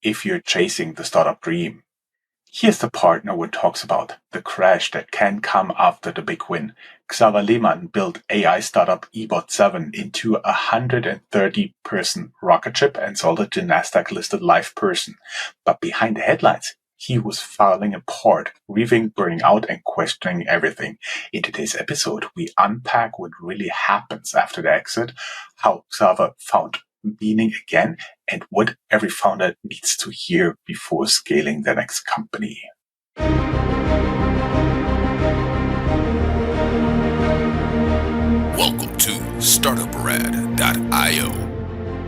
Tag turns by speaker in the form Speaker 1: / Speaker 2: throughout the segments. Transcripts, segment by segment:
Speaker 1: if you're chasing the startup dream. Here's the partner who talks about the crash that can come after the big win. Xaver Lehmann built AI startup e-bot7 into a 130-person rocket ship and sold it to Nasdaq-listed live person. But behind the headlines, he was filing a port, grieving, burning out, and questioning everything. In today's episode, we unpack what really happens after the exit, how Xaver found meaning again, and what every founder needs to hear before scaling their next company.
Speaker 2: Welcome to Startuprad.io,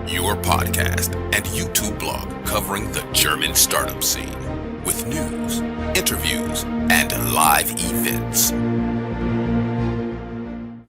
Speaker 2: your podcast and YouTube blog covering the German startup scene with news, interviews, and live events.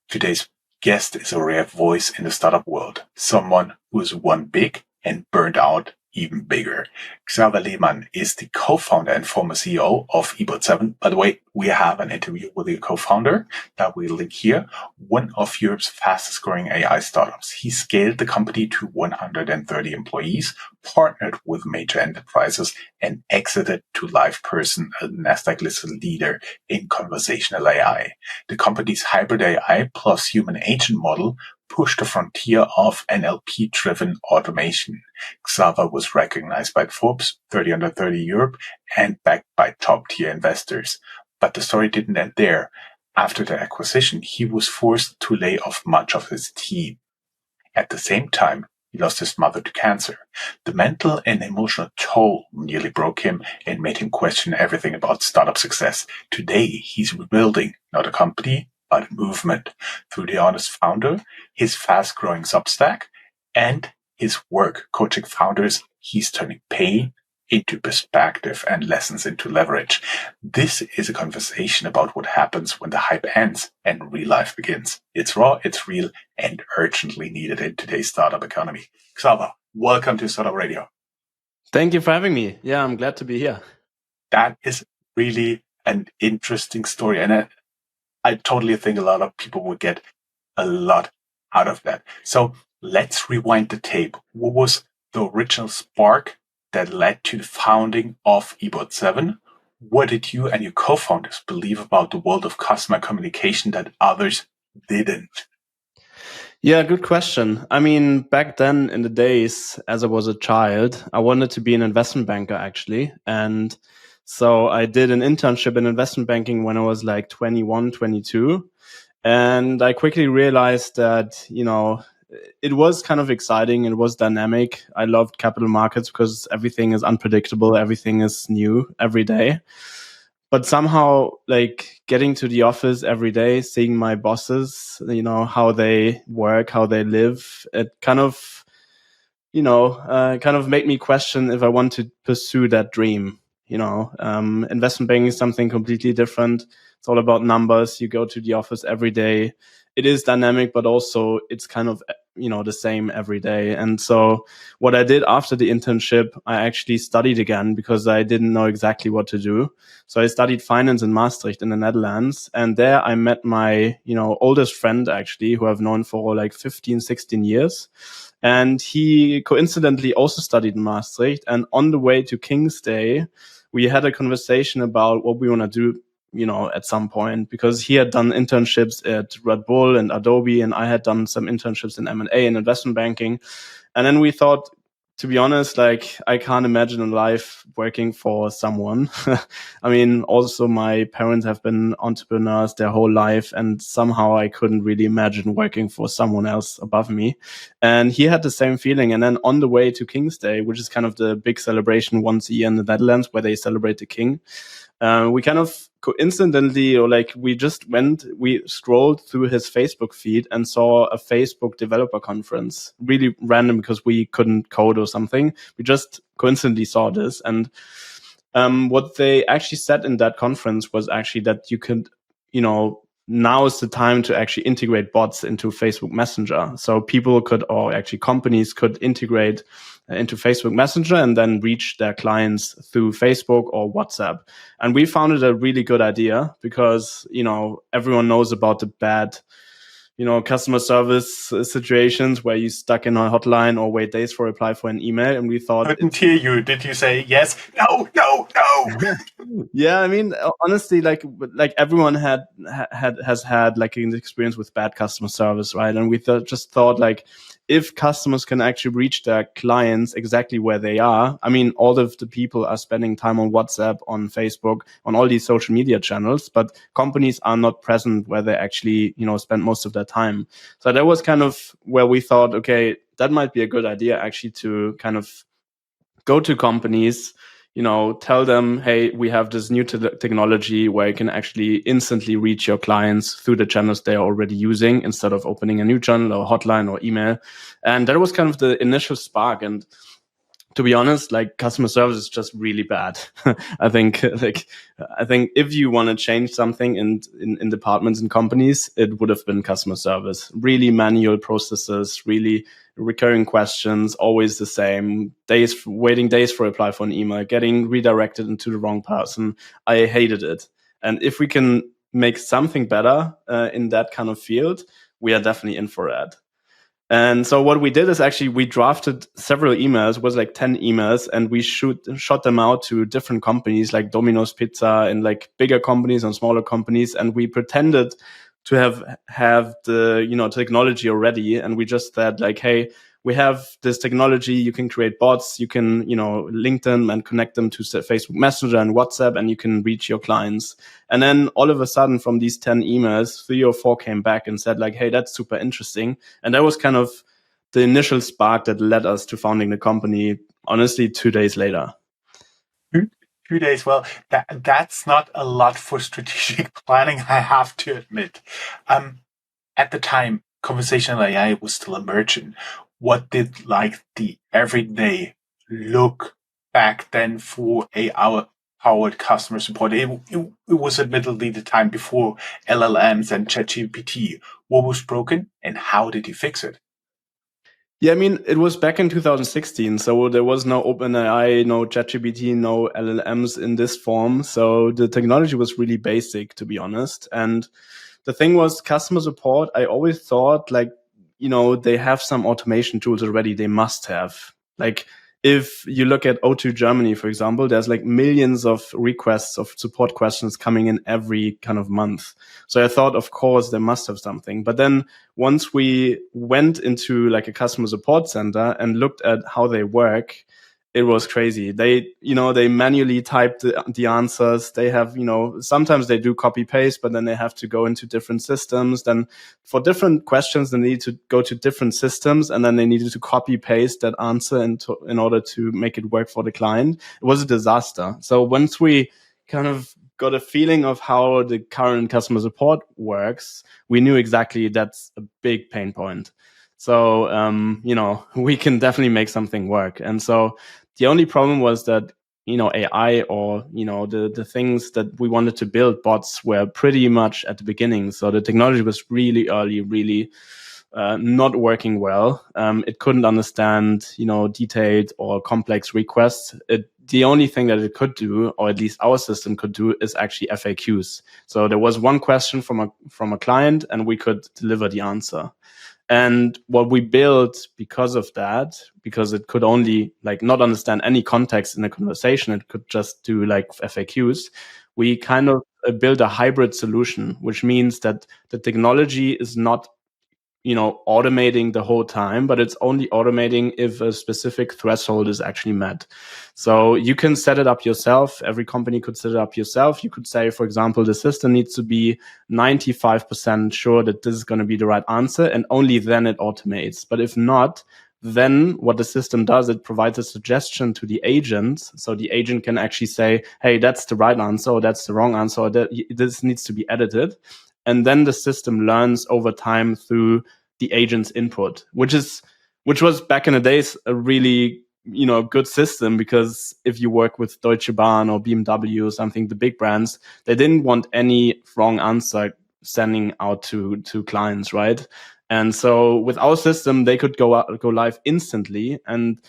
Speaker 1: Today's guest is a rare voice in the startup world, someone who has won big and burned out even bigger. Xaver Lehmann is the co-founder and former CEO of e-bot7. By the way, we have an interview with the co-founder that we'll link here, one of Europe's fastest growing AI startups. He scaled the company to 130 employees, partnered with major enterprises, and exited to LivePerson, a Nasdaq-listed leader in conversational AI. The company's hybrid AI plus human agent model pushed the frontier of NLP-driven automation. Xaver was recognized by Forbes 30 under 30 Europe and backed by top-tier investors. But the story didn't end there. After the acquisition, he was forced to lay off much of his team. At the same time, he lost his mother to cancer. The mental and emotional toll nearly broke him and made him question everything about startup success. Today, he's rebuilding not a company, but a movement through The Honest Founder, his fast-growing Substack, and his work coaching founders. He's turning pain into perspective and lessons into leverage. This is a conversation about what happens when the hype ends and real life begins. It's raw, it's real, and urgently needed in today's startup economy. Xaver, welcome to Startup Radio.
Speaker 3: Thank you for having me. Yeah, I'm glad to be here.
Speaker 1: That is really an interesting story, and I totally think a lot of people will get a lot out of that. So let's rewind the tape. What was the original spark that led to the founding of e-bot7? What did you and your co-founders believe about the world of customer communication that others didn't?
Speaker 3: Yeah, good question. I mean, back then in the days, as I was a child, I wanted to be an investment banker, actually. And so I did an internship in investment banking when I was like 21, 22. And I quickly realized that, it was kind of exciting. It was dynamic. I loved capital markets because everything is unpredictable. Everything is new every day. But somehow, like getting to the office every day, seeing my bosses, how they work, how they live, it kind of made me question if I want to pursue that dream. Investment banking is something completely different. It's all about numbers. You go to the office every day. It is dynamic, but also it's kind of, the same every day. And so what I did after the internship, I actually studied again because I didn't know exactly what to do. So I studied finance in Maastricht in the Netherlands. And there I met my, oldest friend actually, who I've known for like 15, 16 years. And he coincidentally also studied in Maastricht. And on the way to King's Day, we had a conversation about what we want to do, at some point, because he had done internships at Red Bull and Adobe, and I had done some internships in M&A and investment banking. And then we thought, to be honest, like I can't imagine a life working for someone. I mean, also my parents have been entrepreneurs their whole life, and somehow I couldn't really imagine working for someone else above me. And he had the same feeling. And then on the way to King's Day, which is kind of the big celebration once a year in the Netherlands where they celebrate the king, we kind of coincidentally, we scrolled through his Facebook feed and saw a Facebook developer conference, really random because we couldn't code or something. We just coincidentally saw this. And what they actually said in that conference was actually that you could, now is the time to actually integrate bots into Facebook Messenger. So people could, or actually companies could integrate into Facebook Messenger and then reach their clients through Facebook or WhatsApp. And we found it a really good idea because, everyone knows about the bad, customer service situations where you stuck in a hotline or wait days for a reply for an email. And we thought,
Speaker 1: I couldn't hear you. Did you say yes? No, no, no.
Speaker 3: yeah, I mean, honestly, like everyone has had like an experience with bad customer service, right? And we just thought, like, if customers can actually reach their clients exactly where they are, I mean, all of the people are spending time on WhatsApp, on Facebook, on all these social media channels, but companies are not present where they actually, spend most of their time. So that was kind of where we thought, okay, that might be a good idea actually to kind of go to companies, tell them, hey, we have this new technology where you can actually instantly reach your clients through the channels they're already using instead of opening a new channel or hotline or email. And that was kind of the initial spark. And to be honest, like, customer service is just really bad. I think if you want to change something in departments and companies, it would have been customer service. Really manual processes, really recurring questions, always the same, waiting days for a reply for an email, getting redirected into the wrong person. I hated it. And if we can make something better in that kind of field, we are definitely in for that. And so what we did is actually we drafted several emails, it was like 10 emails, and we shot them out to different companies like Domino's Pizza and like bigger companies and smaller companies. And we pretended to have the, technology already. And we just said, like, hey, we have this technology. You can create bots, you can, link them and connect them to Facebook Messenger and WhatsApp, and you can reach your clients. And then all of a sudden, from these 10 emails, 3 or 4 came back and said, like, hey, that's super interesting. And that was kind of the initial spark that led us to founding the company, honestly, 2 days later.
Speaker 1: 2 days. Well, that's not a lot for strategic planning, I have to admit. At the time, conversational AI was still emerging. What did like the everyday look back then for AI-powered customer support? It was admittedly the time before LLMs and ChatGPT. What was broken and how did you fix it?
Speaker 3: Yeah, I mean, it was back in 2016, so there was no OpenAI, no ChatGPT, no LLMs in this form. So the technology was really basic, to be honest. And the thing was, customer support, I always thought, like, they have some automation tools already. They must have. Like, if you look at O2 Germany, for example, there's like millions of requests of support questions coming in every kind of month. So I thought, of course, they must have something. But then once we went into like a customer support center and looked at how they work, it was crazy. They manually type the answers. They have, sometimes they do copy paste, but then they have to go into different systems. Then for different questions, they need to go to different systems, and then they needed to copy paste that answer in order to make it work for the client. It was a disaster. So once we kind of got a feeling of how the current customer support works, we knew exactly that's a big pain point. So, we can definitely make something work. And so the only problem was that, AI or, the things that we wanted to build, bots, were pretty much at the beginning. So the technology was really early, really not working well. It couldn't understand, detailed or complex requests. The only thing that it could do, or at least our system could do, is actually FAQs. So there was one question from a client, and we could deliver the answer. And what we built because of that, because it could only like not understand any context in a conversation, it could just do like FAQs. We kind of built a hybrid solution, which means that the technology is not, automating the whole time, but it's only automating if a specific threshold is actually met. So you can set it up yourself. Every company could set it up yourself. You could say, for example, the system needs to be 95% sure that this is going to be the right answer, and only then it automates. But if not, then what the system does, it provides a suggestion to the agent. So the agent can actually say, hey, that's the right answer, or that's the wrong answer, or this needs to be edited. And then the system learns over time through the agent's input, which was back in the days a really, good system, because if you work with Deutsche Bahn or BMW or something, the big brands, they didn't want any wrong answer sending out to clients, right? And so with our system, they could go live instantly, and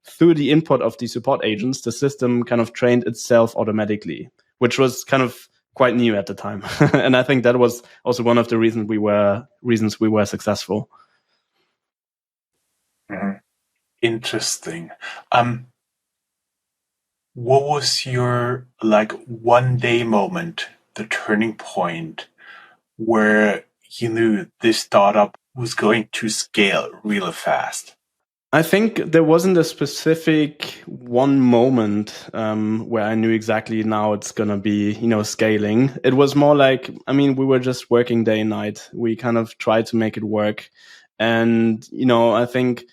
Speaker 3: through the input of the support agents, the system kind of trained itself automatically, which was kind of quite new at the time. And I think that was also one of the reasons we were successful.
Speaker 1: Mhm. Interesting. What was your like one day moment, the turning point where you knew this startup was going to scale really fast?
Speaker 3: I think there wasn't a specific one moment where I knew exactly now it's gonna be, scaling. It was more like, we were just working day and night. We kind of tried to make it work, and I think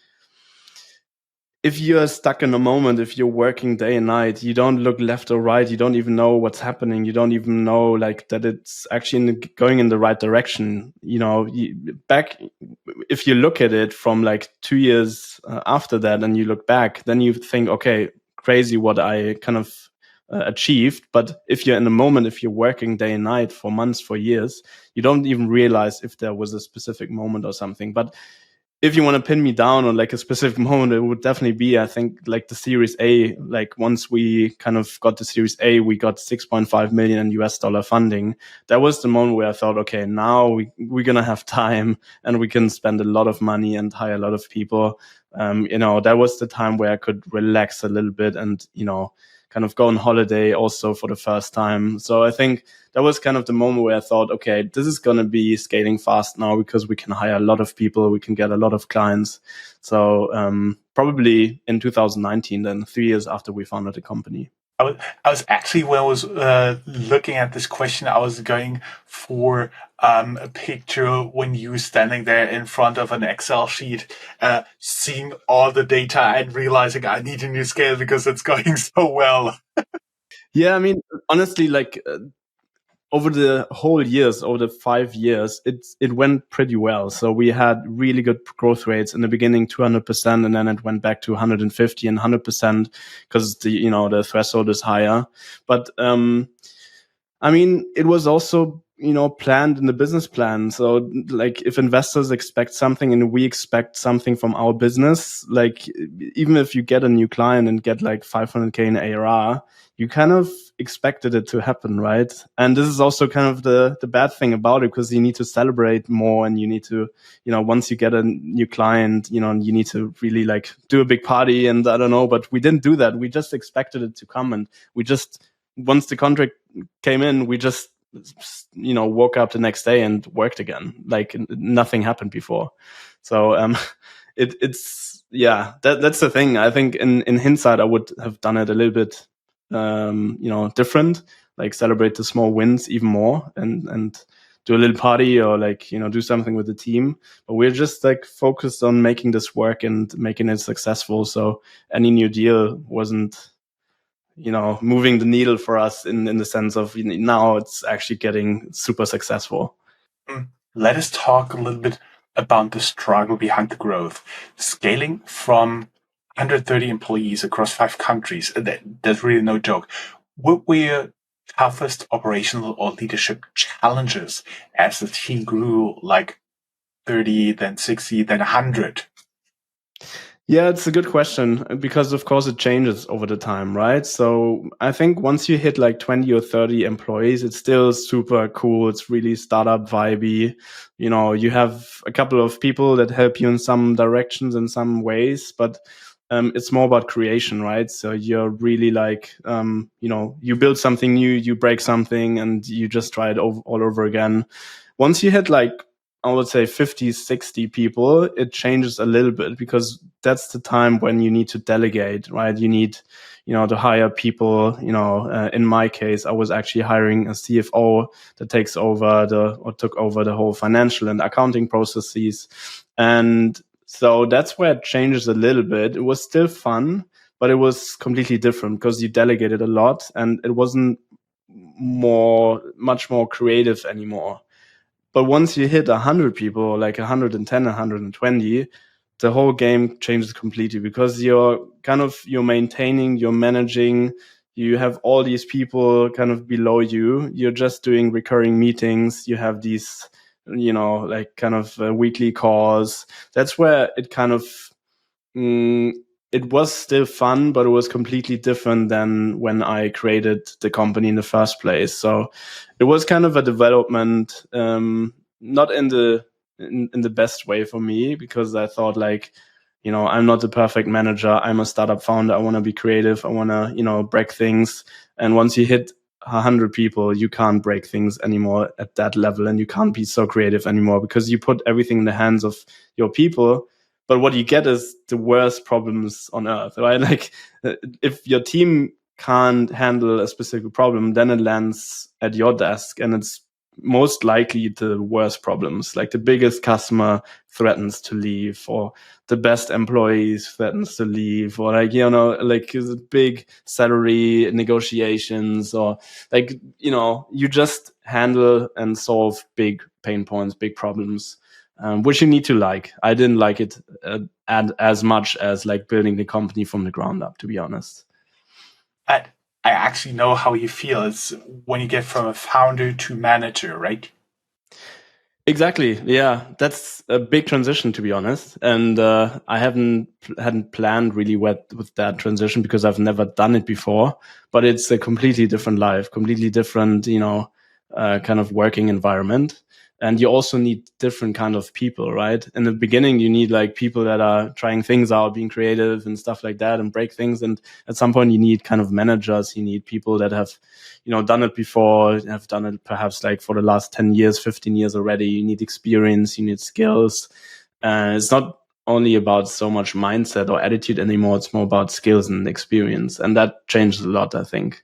Speaker 3: if you're stuck in a moment, if you're working day and night, you don't look left or right. You don't even know what's happening. You don't even know like that it's actually going in the right direction. If you look at it from like 2 years after that, and you look back, then you think, okay, crazy what I kind of achieved. But if you're in a moment, if you're working day and night for months, for years, you don't even realize if there was a specific moment or something. But if you want to pin me down on like a specific moment, it would definitely be, I think, like the Series A. Like once we kind of got the Series A, we got 6.5 million in US dollar funding. That was the moment where I thought, okay, now we're going to have time and we can spend a lot of money and hire a lot of people. That was the time where I could relax a little bit and, kind of go on holiday also for the first time. So I think that was kind of the moment where I thought, okay, this is going to be scaling fast now because we can hire a lot of people, we can get a lot of clients. So probably in 2019, then 3 years after we founded the company.
Speaker 1: I was actually, when I was looking at this question, I was going for a picture when you were standing there in front of an Excel sheet, seeing all the data and realizing I need a new scale because it's going so well.
Speaker 3: Yeah, honestly, like over the whole years, over the 5 years, it went pretty well. So we had really good growth rates in the beginning, 200%, and then it went back to 150 and 100% because the threshold is higher. But it was also, planned in the business plan. So like if investors expect something and we expect something from our business, like even if you get a new client and get like 500K in ARR, you kind of expected it to happen, right? And this is also kind of the bad thing about it, because you need to celebrate more and you need to, once you get a new client, you need to really like do a big party and I don't know, but we didn't do that. We just expected it to come, and once the contract came in, we just woke up the next day and worked again like nothing happened before. So it's that's the thing. I think in hindsight I would have done it a little bit different, like celebrate the small wins even more and do a little party or like do something with the team. But we're just like focused on making this work and making it successful, so any new deal wasn't moving the needle for us in the sense of now it's actually getting super successful.
Speaker 1: Let us talk a little bit about the struggle behind the growth. Scaling from 130 employees across 5 countries, that's really no joke. What were your toughest operational or leadership challenges as the team grew like 30, then 60, then 100?
Speaker 3: Yeah, it's a good question because, of course, it changes over the time, right? So I think once you hit like 20 or 30 employees, it's still super cool. It's really startup vibey. You have a couple of people that help you in some directions, in some ways, but it's more about creation, right? So you're really like, you build something new, you break something, and you just try it all over again. Once you hit like, I would say 50, 60 people, it changes a little bit because that's the time when you need to delegate, right? You need, to hire people. In my case, I was actually hiring a CFO that took over the whole financial and accounting processes. And so that's where it changes a little bit. It was still fun, but it was completely different because you delegated a lot and it wasn't much more creative anymore. But once you hit 100 people, like 110, 120, the whole game changes completely because you're maintaining, you're managing, you have all these people kind of below you. You're just doing recurring meetings. You have these, like kind of weekly calls. That's where it kind of it was still fun, but it was completely different than when I created the company in the first place. So it was kind of a development, not in the best way for me, because I thought like, I'm not the perfect manager. I'm a startup founder. I want to be creative. I want to, break things. And once you hit 100 people, you can't break things anymore at that level, and you can't be so creative anymore because you put everything in the hands of your people. But what you get is the worst problems on earth, right? Like if your team can't handle a specific problem, then it lands at your desk, and it's most likely the worst problems. Like the biggest customer threatens to leave, or the best employees threatens to leave, or like, like big salary negotiations, or like, you just handle and solve big pain points, big problems. Which you need to like. I didn't like it as much as like building the company from the ground up, to be honest.
Speaker 1: I actually know how you feel. It's when you get from a founder to manager, right?
Speaker 3: Exactly. Yeah, that's a big transition, to be honest. And I hadn't planned really with that transition because I've never done it before. But it's a completely different life, completely different, kind of working environment. And you also need different kind of people, right? In the beginning, you need like people that are trying things out, being creative and stuff like that, and break things. And at some point, you need kind of managers. You need people that have, done it before, have done it perhaps like for the last 10 years, 15 years already. You need experience, you need skills. It's not only about so much mindset or attitude anymore. It's more about skills and experience. And that changed a lot, I think.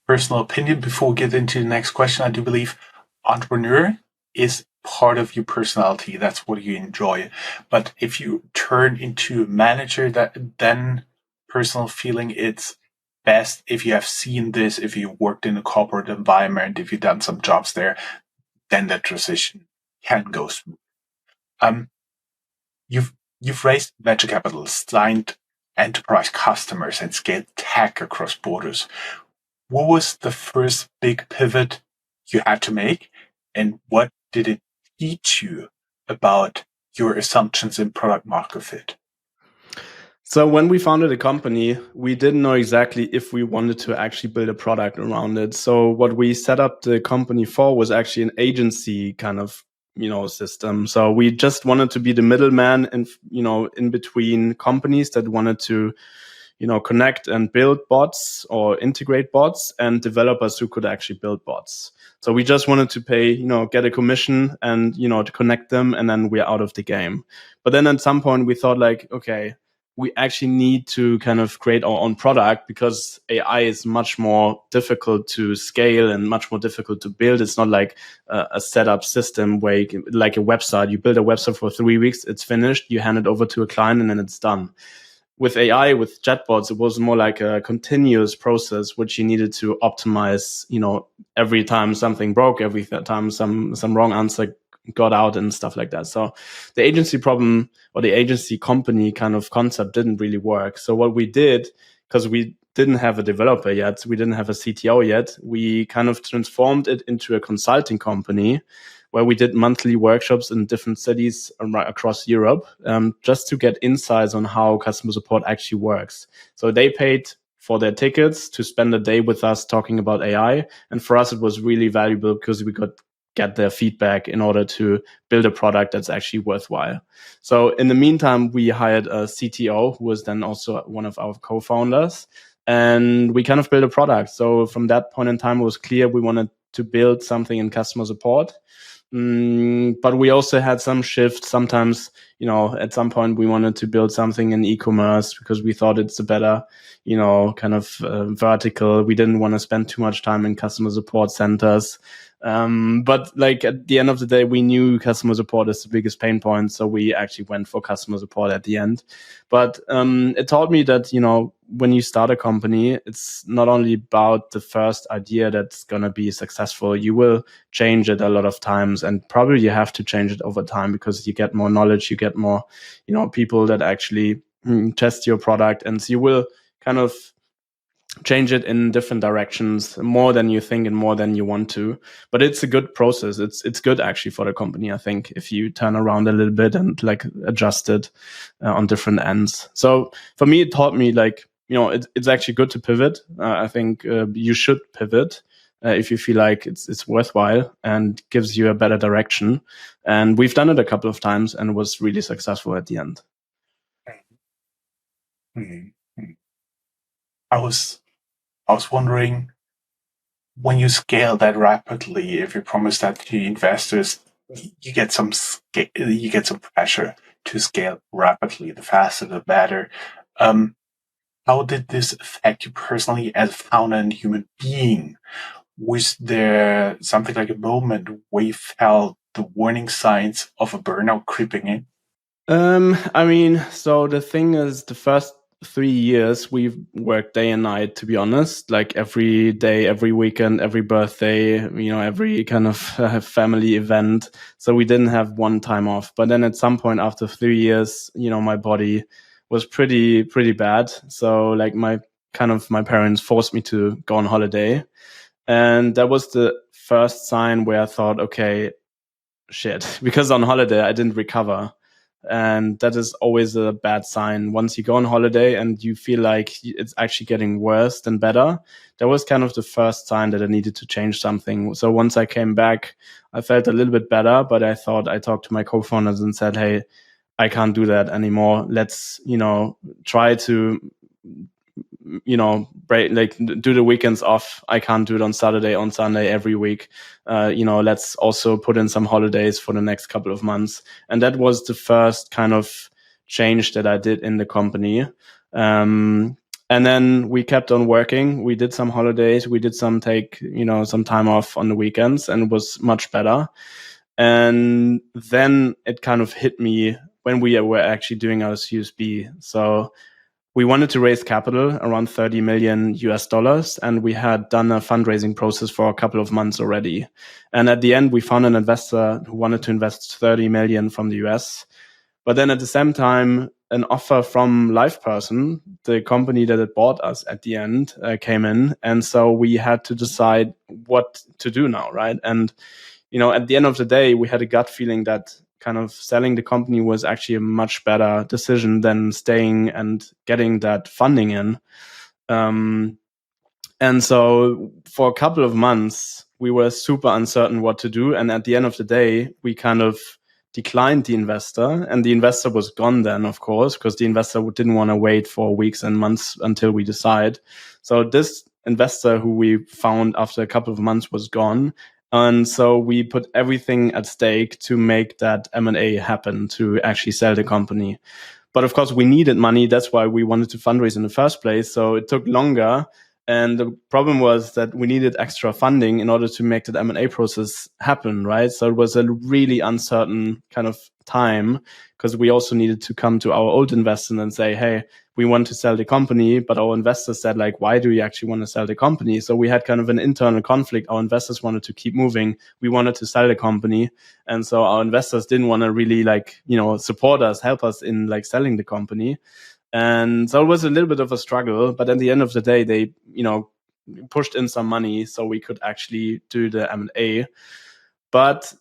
Speaker 1: Personal opinion before we get into the next question. I do believe entrepreneur is part of your personality. That's what you enjoy. But if you turn into a manager, then personal feeling, it's best if you have seen this, if you worked in a corporate environment, if you've done some jobs there, then that transition can go smooth. You've raised venture capital, signed enterprise customers, and scaled tech across borders. What was the first big pivot you had to make, and what did it teach you about your assumptions in product market fit?
Speaker 3: So when we founded the company, we didn't know exactly if we wanted to actually build a product around it. So what we set up the company for was actually an agency kind of, system. So we just wanted to be the middleman and, in between companies that wanted to, connect and build bots or integrate bots, and developers who could actually build bots. So we just wanted to pay, get a commission and, to connect them, and then we're out of the game. But then at some point we thought like, okay, we actually need to kind of create our own product, because AI is much more difficult to scale and much more difficult to build. It's not like a setup system where you can, like a website, you build a website for 3 weeks, it's finished, you hand it over to a client, and then it's done. With AI, with chatbots, it was more like a continuous process, which you needed to optimize, every time something broke, every time some wrong answer got out and stuff like that. So the agency problem, or the agency company kind of concept, didn't really work. So what we did, because we didn't have a developer yet, we didn't have a CTO yet, we kind of transformed it into a consulting company where we did monthly workshops in different cities across Europe, just to get insights on how customer support actually works. So they paid for their tickets to spend a day with us talking about AI. And for us, it was really valuable because we could get their feedback in order to build a product that's actually worthwhile. So in the meantime, we hired a CTO who was then also one of our co-founders, and we kind of built a product. So from that point in time, it was clear we wanted to build something in customer support. But we also had some shifts. Sometimes, at some point we wanted to build something in e-commerce because we thought it's a better, kind of vertical. We didn't want to spend too much time in customer support centers. But like at the end of the day, we knew customer support is the biggest pain point. So we actually went for customer support at the end. But it taught me that, when you start a company, it's not only about the first idea that's going to be successful. You will change it a lot of times, and probably you have to change it over time because you get more knowledge, you get more, people that actually test your product, and so you will kind of change it in different directions more than you think and more than you want to. But it's a good process. It's good actually for the company, I think, if you turn around a little bit and like adjust it on different ends. So for me, it taught me like, it's actually good to pivot. I think you should pivot if you feel like it's worthwhile and gives you a better direction. And we've done it a couple of times and was really successful at the end.
Speaker 1: Mm-hmm. I was wondering, when you scale that rapidly, if you promise that to investors, you get some pressure to scale rapidly. The faster, the better. How did this affect you personally as a founder and human being? Was there something like a moment where you felt the warning signs of a burnout creeping in?
Speaker 3: I mean, so the thing is, the first 3 years we've worked day and night, to be honest, like every day, every weekend, every birthday, every kind of family event. So we didn't have one time off. But then at some point after 3 years, my body was pretty bad. So like my parents forced me to go on holiday. And that was the first sign where I thought, okay, shit, because on holiday I didn't recover. And that is always a bad sign. Once you go on holiday and you feel like it's actually getting worse than better, that was kind of the first sign that I needed to change something. So once I came back, I felt a little bit better, but I talked to my co-founders and said, hey, I can't do that anymore. Let's, try to break, like do the weekends off. I can't do it on Saturday, on Sunday every week. Let's also put in some holidays for the next couple of months. And that was the first kind of change that I did in the company. And then we kept on working. We did some holidays. We did some some time off on the weekends, and it was much better. And then it kind of hit me when we were actually doing our Series B. So we wanted to raise capital around 30 million US dollars, and we had done a fundraising process for a couple of months already. And at the end, we found an investor who wanted to invest 30 million from the US. But then at the same time, an offer from LivePerson, the company that had bought us at the end, came in. And so we had to decide what to do now, right? And, at the end of the day, we had a gut feeling that kind of selling the company was actually a much better decision than staying and getting that funding in. And so for a couple of months, we were super uncertain what to do. And at the end of the day, we kind of declined the investor, and the investor was gone then, of course, because the investor didn't want to wait for weeks and months until we decide. So this investor who we found after a couple of months was gone. And so we put everything at stake to make that M&A happen, to actually sell the company. But of course, we needed money. That's why we wanted to fundraise in the first place. So it took longer. And the problem was that we needed extra funding in order to make that M&A process happen, right? So it was a really uncertain kind of time, because we also needed to come to our old investors and say, hey, we want to sell the company. But our investors said, like, why do you actually want to sell the company? So we had kind of an internal conflict. Our investors wanted to keep moving. We wanted to sell the company. And so our investors didn't want to really support us, help us in selling the company. And so it was a little bit of a struggle, but at the end of the day, they, pushed in some money so we could actually do the M&A. But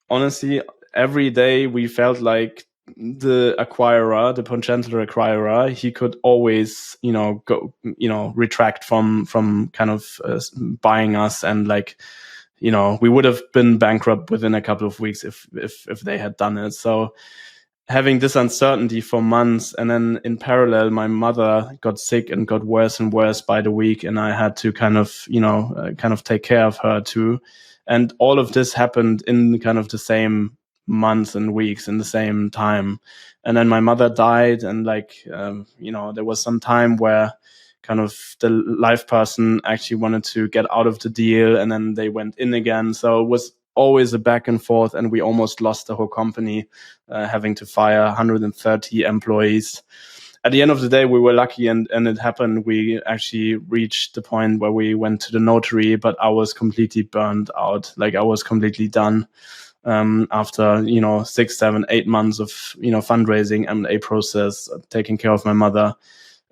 Speaker 3: honestly, every day we felt like the acquirer, the potential acquirer, he could always, go, retract from kind of buying us, and we would have been bankrupt within a couple of weeks if they had done it. So having this uncertainty for months, and then in parallel, my mother got sick and got worse and worse by the week, and I had to kind of take care of her too. And all of this happened in kind of the same months and weeks in the same time. And then my mother died, and there was some time where kind of the LivePerson actually wanted to get out of the deal, and then they went in again. So it was always a back and forth, and we almost lost the whole company, having to fire 130 employees. At the end of the day, we were lucky, and it happened. We actually reached the point where we went to the notary, but I was completely burned out. I was completely done after 6, 7, 8 months of fundraising, M&A process, taking care of my mother.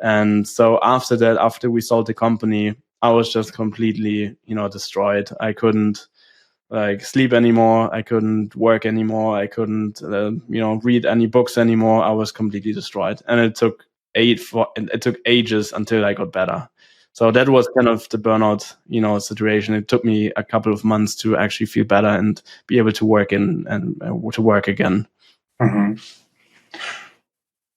Speaker 3: And so after that, after we sold the company, I was just completely, destroyed. I couldn't sleep anymore. I couldn't work anymore. I couldn't, read any books anymore. I was completely destroyed. And it took ages until I got better. So that was kind of the burnout, situation. It took me a couple of months to actually feel better and be able to work to work again.
Speaker 1: Mm-hmm.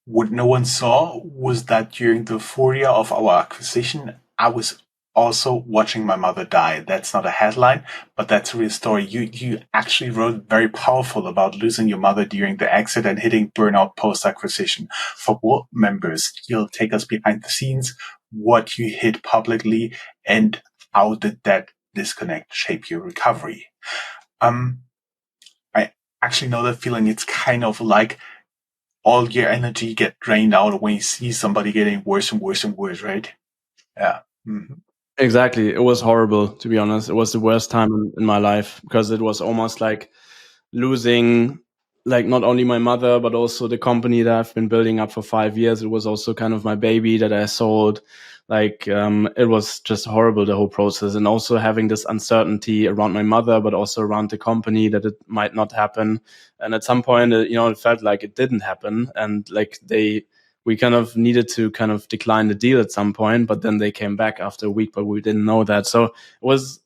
Speaker 1: What no one saw was that during the 4 year of our acquisition, I was also watching my mother die. That's not a headline, but that's a real story. You actually wrote very powerful about losing your mother during the exit and hitting burnout post-acquisition. For board members, you'll take us behind the scenes, what you hit publicly, and how did that disconnect shape your recovery? I actually know that feeling. It's kind of like all your energy get drained out when you see somebody getting worse and worse and worse, right? Yeah. Mm-hmm.
Speaker 3: Exactly. It was horrible, to be honest. It was the worst time in my life because it was almost like losing not only my mother, but also the company that I've been building up for 5 years. It was also kind of my baby that I sold. It was just horrible, the whole process. And also having this uncertainty around my mother, but also around the company that it might not happen. And at some point, it felt like it didn't happen. And we kind of needed to kind of decline the deal at some point, but then they came back after a week, but we didn't know that. So it was,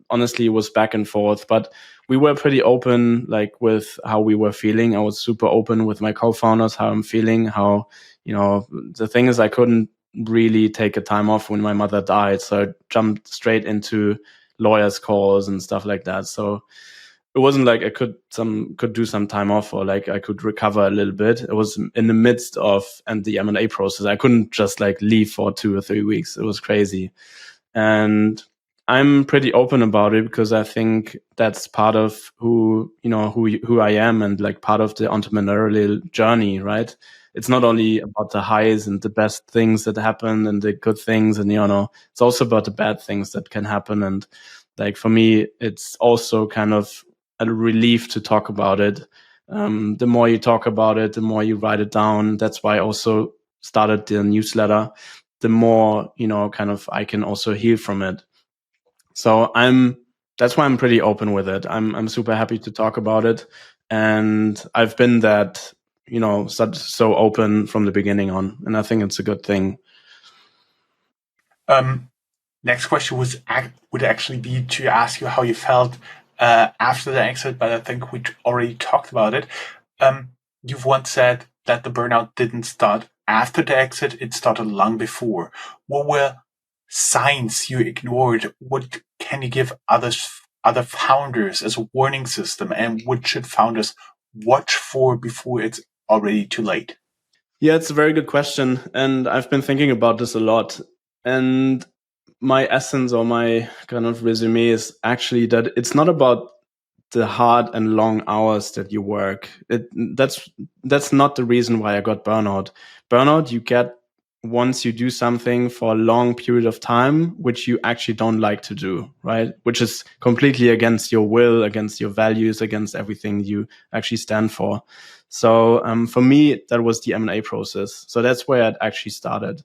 Speaker 3: honestly, it was back and forth, but we were pretty open, with how we were feeling. I was super open with my co-founders, how I'm feeling, how, the thing is I couldn't really take a time off when my mother died. So I jumped straight into lawyers' calls and stuff like that. So it wasn't like I could do some time off or I could recover a little bit. It was in the midst of the M&A process. I couldn't just leave for 2 or 3 weeks. It was crazy. And I'm pretty open about it because I think that's part of who I am and part of the entrepreneurial journey, right? It's not only about the highs and the best things that happen and the good things, and it's also about the bad things that can happen. And for me, it's also kind of a relief to talk about it. The more you talk about it, the more you write it down. That's why I also started the newsletter. The more, kind of I can also heal from it. So that's why I'm pretty open with it. I'm super happy to talk about it. And I've been that, so open from the beginning on. And I think it's a good thing.
Speaker 1: Next question would actually be to ask you how you felt after the exit, but I think we already talked about it. You've once said that the burnout didn't start after the exit, it started long before. What were signs you ignored? What can you give other founders as a warning system? And what should founders watch for before it's already too late?
Speaker 3: Yeah, it's a very good question. And I've been thinking about this a lot. And my essence or my kind of resume is actually that it's not about the hard and long hours that you work. That's not the reason why I got burnout. Burnout you get once you do something for a long period of time, which you actually don't like to do, right? Which is completely against your will, against your values, against everything you actually stand for. So for me, that was the M&A process. So that's where it actually started.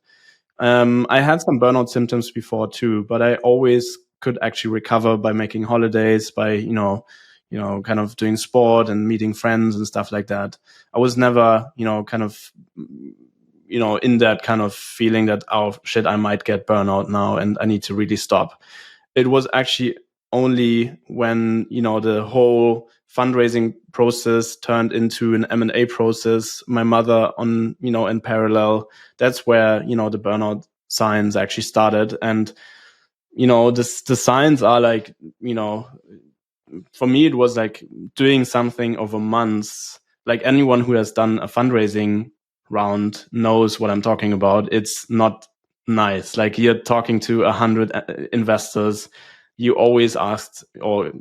Speaker 3: I had some burnout symptoms before too, but I always could actually recover by making holidays, by, kind of doing sport and meeting friends and stuff like that. I was never, kind of, in that kind of feeling that, oh shit, I might get burnout now and I need to really stop. It was actually only when, the whole fundraising process turned into an M&A process, my mother in parallel, that's where, the burnout signs actually started. And, the signs are for me, it was doing something over months. Anyone who has done a fundraising round knows what I'm talking about. It's not nice. You're talking to 100 investors you always asked or,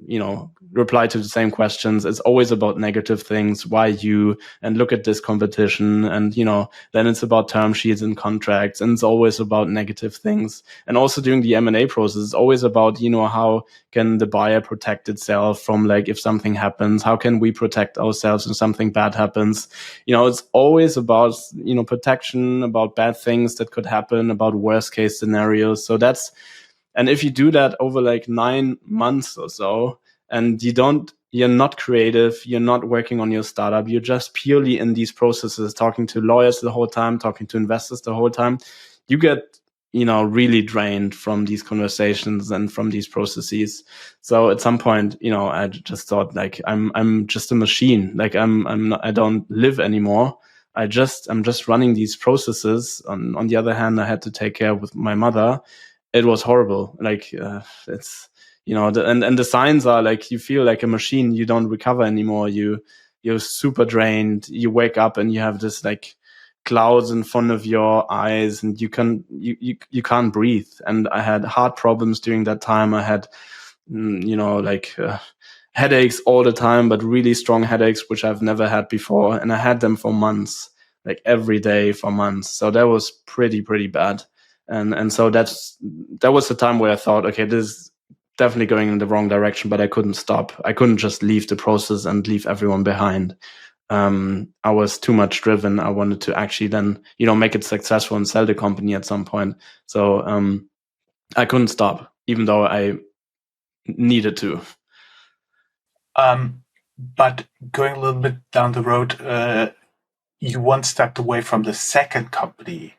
Speaker 3: reply to the same questions. It's always about negative things. Why you? And look at this competition. And, then it's about term sheets and contracts. And it's always about negative things. And also during the M&A process, it's always about, how can the buyer protect itself from, like, if something happens, how can we protect ourselves if something bad happens? It's always about, protection, about bad things that could happen, about worst case scenarios. And if you do that over like 9 months or so, and you're not creative, you're not working on your startup, you're just purely in these processes, talking to lawyers the whole time, talking to investors the whole time, you get, really drained from these conversations and from these processes. So at some point, I just thought, like, I'm just a machine. Like, I don't live anymore. I'm just running these processes. On the other hand, I had to take care with my mother. It was horrible. Like, it's, and the signs are like, you feel like a machine. You don't recover anymore. You're super drained. You wake up and you have this like clouds in front of your eyes, and you can't breathe. And I had heart problems during that time. I had, headaches all the time, but really strong headaches, which I've never had before. And I had them for months, like every day for months. So that was pretty bad. And so that was the time where I thought, okay, this is definitely going in the wrong direction, but I couldn't stop. I couldn't just leave the process and leave everyone behind. I was too much driven. I wanted to actually then, make it successful and sell the company at some point. So I couldn't stop, even though I needed to.
Speaker 1: But going a little bit down the road, you once stepped away from the second company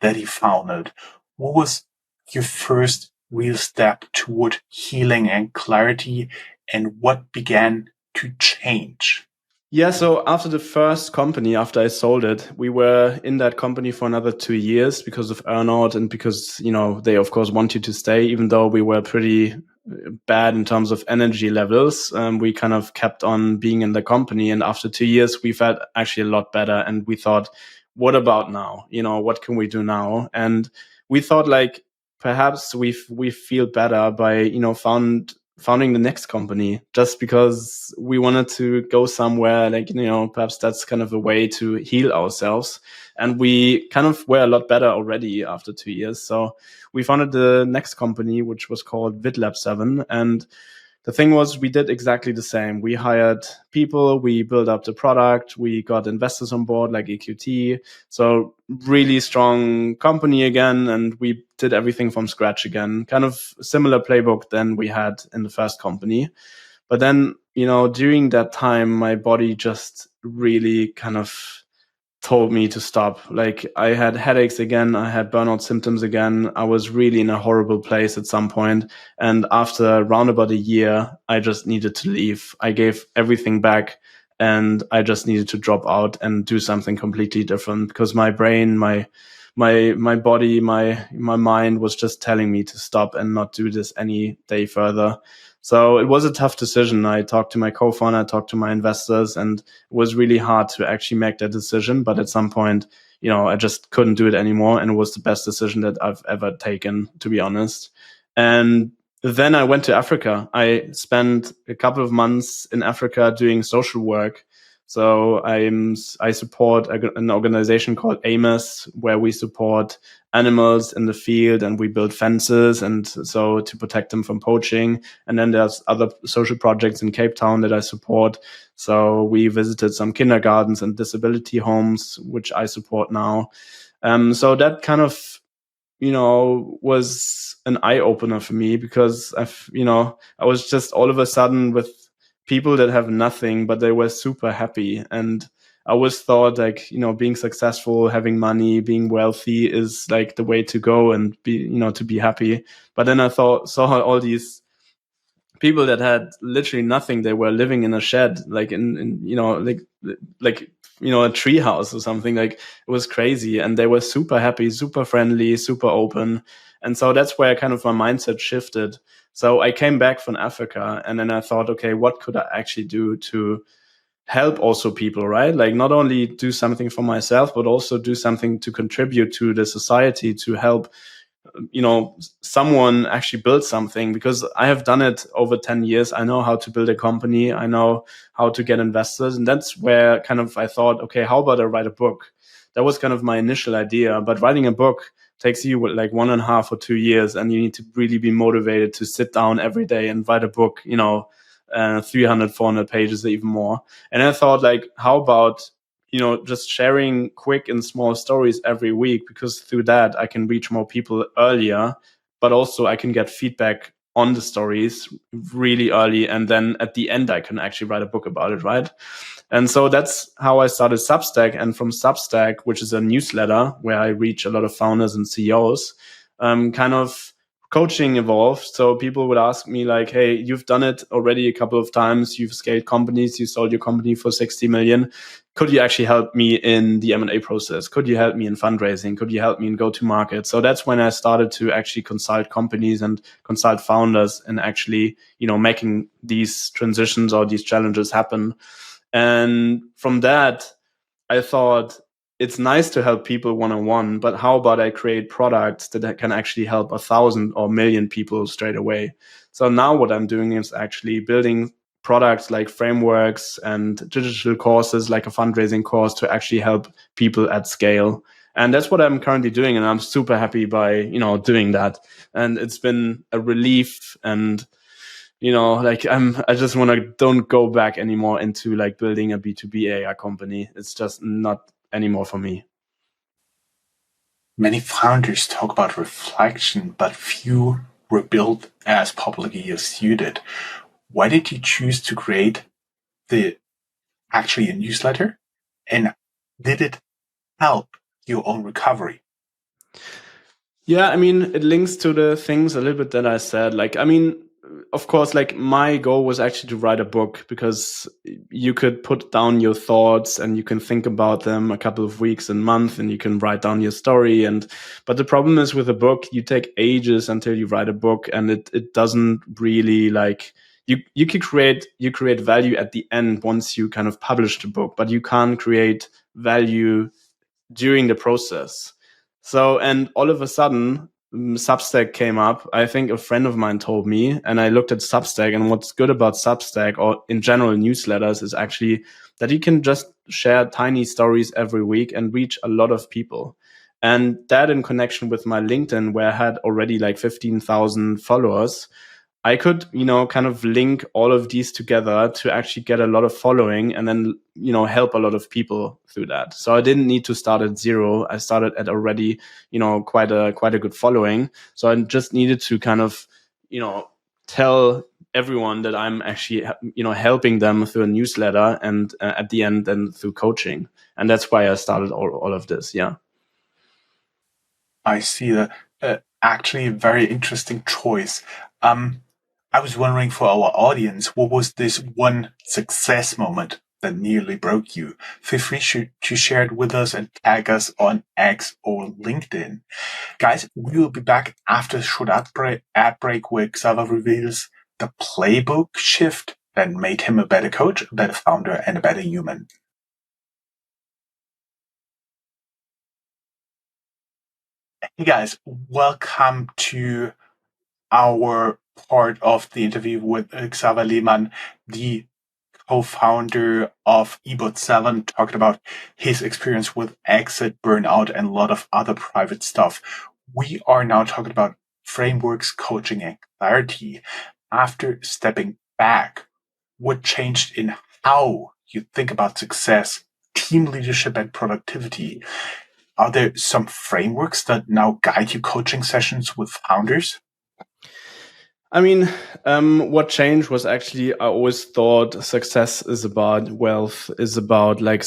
Speaker 1: that he founded. What was your first real step toward healing and clarity, and what began to change?
Speaker 3: Yeah, so after the first company, after I sold it, we were in that company for another 2 years because of earnout and because, they of course want you to stay, even though we were pretty bad in terms of energy levels. We kind of kept on being in the company. And after 2 years, we felt actually a lot better. And we thought, what about now? What can we do now? And we thought, like, perhaps we feel better by, founding the next company, just because we wanted to go somewhere, like, perhaps that's kind of a way to heal ourselves. And we kind of were a lot better already after 2 years. So we founded the next company, which was called wellbeing. And the thing was, we did exactly the same. We hired people, we built up the product, we got investors on board like EQT. So really strong company again. And we did everything from scratch again, kind of similar playbook than we had in the first company. But then, during that time, my body just really kind of told me to stop. Like, I had headaches again. I had burnout symptoms again. I was really in a horrible place at some point. And after around about a year, I just needed to leave. I gave everything back and I just needed to drop out and do something completely different, because my brain, my body, my mind was just telling me to stop and not do this any day further. So it was a tough decision. I talked to my co-founder, I talked to my investors, and it was really hard to actually make that decision. But at some point, I just couldn't do it anymore. And it was the best decision that I've ever taken, to be honest. And then I went to Africa. I spent a couple of months in Africa doing social work. So I support an organization called Amos, where we support animals in the field and we build fences, and so to protect them from poaching. And then there's other social projects in Cape Town that I support. So we visited some kindergartens and disability homes, which I support now. So that kind of, was an eye opener for me, because I was just all of a sudden with people that have nothing, but they were super happy. And I always thought, like, being successful, having money, being wealthy is like the way to go and be, to be happy. But then I saw all these people that had literally nothing. They were living in a shed, like in a tree house or something. Like, it was crazy. And they were super happy, super friendly, super open. And so that's where kind of my mindset shifted. So I came back from Africa, and then I thought, okay, what could I actually do to help also people, right? Like, not only do something for myself, but also do something to contribute to the society, to help someone actually built something, because I have done it over 10 years. I know how to build a company. I know how to get investors. And that's where kind of I thought, okay, how about I write a book? That was kind of my initial idea. But writing a book takes you like 1.5 or 2 years, and you need to really be motivated to sit down every day and write a book, 300, 400 pages, even more. And I thought, like, how about just sharing quick and small stories every week, because through that I can reach more people earlier, but also I can get feedback on the stories really early. And then at the end, I can actually write a book about it, right? And so that's how I started Substack. And from Substack, which is a newsletter where I reach a lot of founders and CEOs, kind of coaching evolved. So people would ask me like, hey, you've done it already a couple of times. You've scaled companies. You sold your company for 60 million. Could you actually help me in the M&A process? Could you help me in fundraising? Could you help me in go-to-market? So that's when I started to actually consult companies and consult founders and actually, making these transitions or these challenges happen. And from that, I thought, it's nice to help people one-on-one, but how about I create products that can actually help 1,000 or million people straight away? So now what I'm doing is actually building products like frameworks and digital courses, like a fundraising course, to actually help people at scale. And that's what I'm currently doing. And I'm super happy by, doing that. And it's been a relief. And I just want to don't go back anymore into like building a B2B AI company. It's just not anymore for me.
Speaker 1: Many founders talk about reflection, but few were built as publicly as you did. Why did you choose to create a newsletter? And did it help your own recovery?
Speaker 3: Yeah, it links to the things a little bit that I said. Of course, like my goal was actually to write a book, because you could put down your thoughts and you can think about them a couple of weeks and months, and you can write down your story. But the problem is with a book, you take ages until you write a book, and it doesn't really like you create value at the end once you kind of publish the book, but you can't create value during the process. So, and all of a sudden, Substack came up. I think a friend of mine told me, and I looked at Substack, and what's good about Substack or in general newsletters is actually that you can just share tiny stories every week and reach a lot of people. And that in connection with my LinkedIn, where I had already like 15,000 followers, I could, kind of link all of these together to actually get a lot of following, and then, help a lot of people through that. So I didn't need to start at zero. I started at already, quite a good following. So I just needed to kind of, tell everyone that I'm actually, helping them through a newsletter, and at the end, then through coaching. And that's why I started all of this. Yeah.
Speaker 1: I see that. Actually, a very interesting choice. I was wondering for our audience, what was this one success moment that nearly broke you? Feel free to share it with us and tag us on X or LinkedIn. Guys, we will be back after a short ad break where Xaver reveals the playbook shift that made him a better coach, a better founder, and a better human. Hey guys, welcome to our part of the interview with Xaver Lehmann, the co-founder of e-bot7, talking about his experience with exit, burnout, and a lot of other private stuff. We are now talking about frameworks, coaching, and clarity. After stepping back, what changed in how you think about success, team leadership, and productivity? Are there some frameworks that now guide your coaching sessions with founders?
Speaker 3: What changed was actually, I always thought success is about wealth, is about like,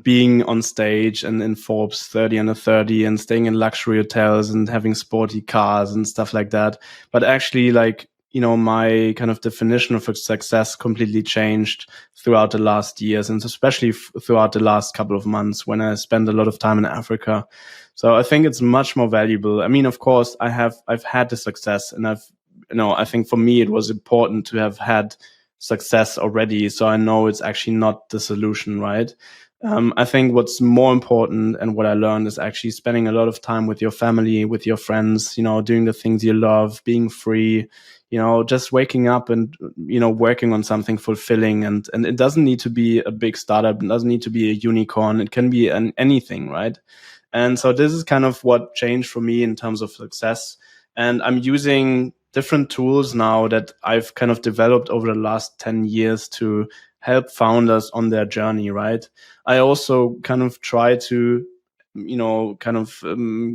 Speaker 3: being on stage and in Forbes 30 under 30 and staying in luxury hotels and having sporty cars and stuff like that. But actually, like, my kind of definition of success completely changed throughout the last years, and especially throughout the last couple of months when I spent a lot of time in Africa. So I think it's much more valuable. Of course, I've had the success, and I think for me, it was important to have had success already. So I know it's actually not the solution, right? I think what's more important and what I learned is actually spending a lot of time with your family, with your friends, doing the things you love, being free, just waking up and, working on something fulfilling. And it doesn't need to be a big startup. It doesn't need to be a unicorn. It can be anything, right? And so this is kind of what changed for me in terms of success. And I'm using different tools now that I've kind of developed over the last 10 years to help founders on their journey, right? I also kind of try to,